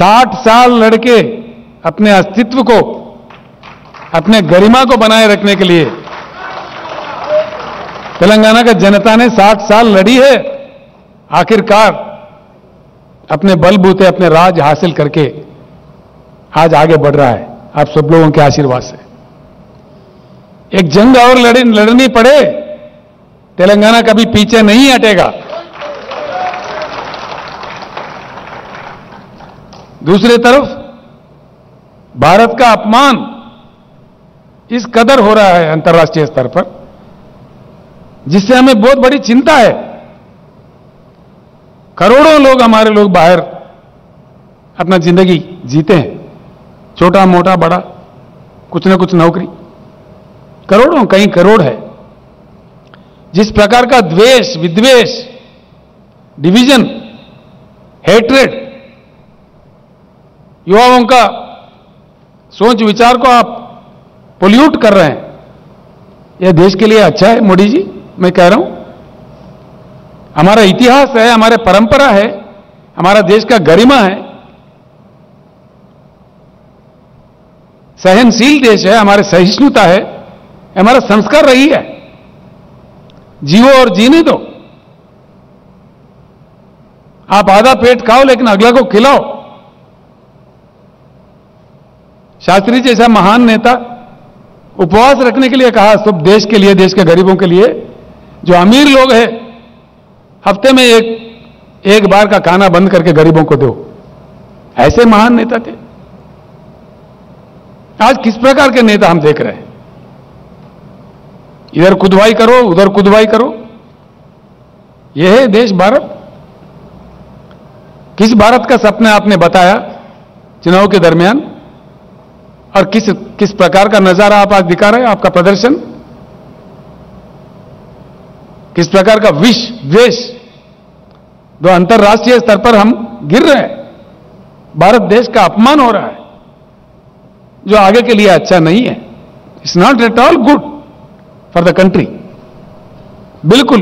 60 साल लड़के अपने अस्तित्व को, अपने गरिमा को बनाए रखने के लिए तेलंगाना का जनता ने 60 साल लड़ी है। आखिरकार अपने बलबूते, अपने राज हासिल करके आज आगे बढ़ रहा है आप सब लोगों के आशीर्वाद से। एक जंग और लड़नी पड़े, तेलंगाना कभी पीछे नहीं हटेगा। दूसरी तरफ भारत का अपमान इस कदर हो रहा है अंतर्राष्ट्रीय स्तर पर, जिससे हमें बहुत बड़ी चिंता है। करोड़ों लोग, हमारे लोग बाहर अपना जिंदगी जीते हैं, छोटा मोटा बड़ा कुछ ना कुछ नौकरी, करोड़ों, कई करोड़ है। जिस प्रकार का द्वेष, विद्वेष, डिवीजन, हेट्रेड, युवाओं का सोच विचार को आप पोल्यूट कर रहे हैं, यह देश के लिए अच्छा है मोदी जी? मैं कह रहा हूं, हमारा इतिहास है, हमारे परंपरा है, हमारा देश का गरिमा है, सहनशील देश है, हमारे सहिष्णुता है, हमारा संस्कार रही है। जियो और जीने दो। आप आधा पेट खाओ लेकिन अगला को खिलाओ। शास्त्री जैसा महान नेता उपवास रखने के लिए कहा, सब देश के लिए, देश के गरीबों के लिए। जो अमीर लोग हैं हफ्ते में एक बार का खाना बंद करके गरीबों को दो। ऐसे महान नेता थे। आज किस प्रकार के नेता हम देख रहे हैं? इधर खुदवाई करो, उधर खुदवाई करो। यह है देश भारत? किस भारत का सपना आपने बताया चुनाव के दरमियान? और किस प्रकार का नजारा आप आज दिखा रहे हैं? आपका प्रदर्शन किस प्रकार का विष, द्वेष, जो अंतर्राष्ट्रीय स्तर पर हम गिर रहे हैं, भारत देश का अपमान हो रहा है, जो आगे के लिए अच्छा नहीं है। It's not at all good for the country. बिल्कुल।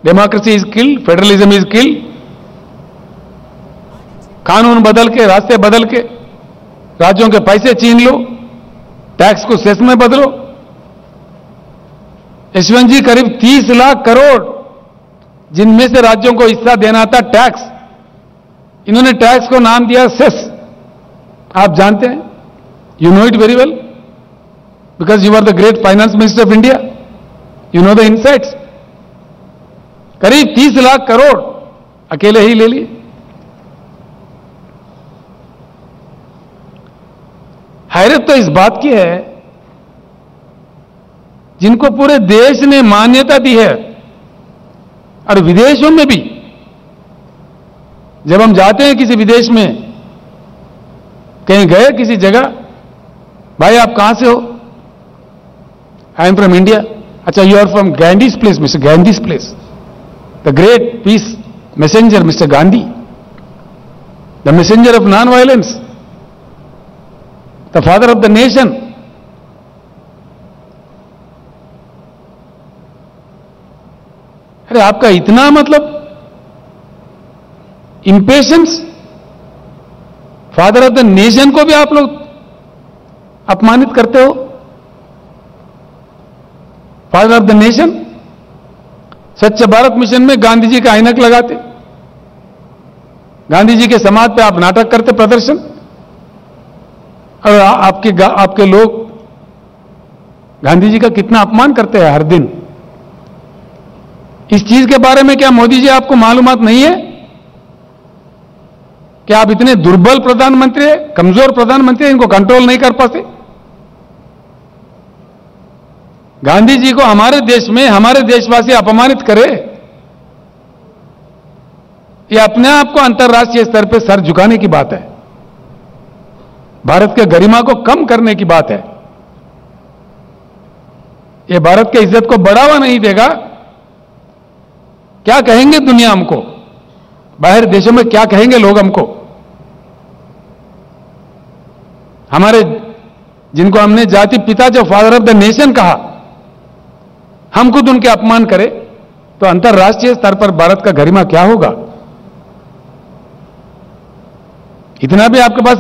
Democracy is killed, federalism is killed. कानून बदल के, रास्ते बदल के, राज्यों के पैसे छीन लो, टैक्स को सेस में बदलो। यशवंत जी, करीब 30 लाख करोड़ जिनमें से राज्यों को हिस्सा देना था टैक्स, इन्होंने टैक्स को नाम दिया सेस। आप जानते हैं, you know it very well because you are the great finance minister of India, you know the insights. करीब 30 लाख करोड़ अकेले ही ले लिए। हैरत तो इस बात की है, जिनको पूरे देश ने मान्यता दी है और विदेशों में भी, जब हम जाते हैं किसी विदेश में, कहीं गए किसी जगह, भाई आप कहां से हो? I am from India. अच्छा, you are from Gandhi's place, mister Gandhi's place, the great peace messenger mister Gandhi, the messenger of non violence, the father of the nation. अरे आपका इतना मतलब impatience, father of the nation को भी आप लोग अपमानित करते हो। फादर ऑफ द नेशन, स्वच्छ भारत मिशन में गांधी जी का ऐनक लगाते, गांधी जी के समाज पे आप नाटक करते, प्रदर्शन, और आपके लोग गांधी जी का कितना अपमान करते हैं हर दिन। इस चीज के बारे में क्या मोदी जी आपको मालूमात नहीं है कि आप इतने दुर्बल प्रधानमंत्री है, कमजोर प्रधानमंत्री है, इनको कंट्रोल नहीं कर पाते? गांधी जी को हमारे देश में हमारे देशवासी अपमानित करे, ये अपने आप को अंतर्राष्ट्रीय स्तर पर सर झुकाने की बात है, भारत के गरिमा को कम करने की बात है। ये भारत के इज्जत को बढ़ावा नहीं देगा। क्या कहेंगे दुनिया हमको? बाहर देशों में क्या कहेंगे लोग हमको? हमारे, जिनको हमने जाति पिता, जो फादर ऑफ द नेशन कहा, हम खुद उनके अपमान करें तो अंतर्राष्ट्रीय स्तर पर भारत का गरिमा क्या होगा? इतना भी आपके पास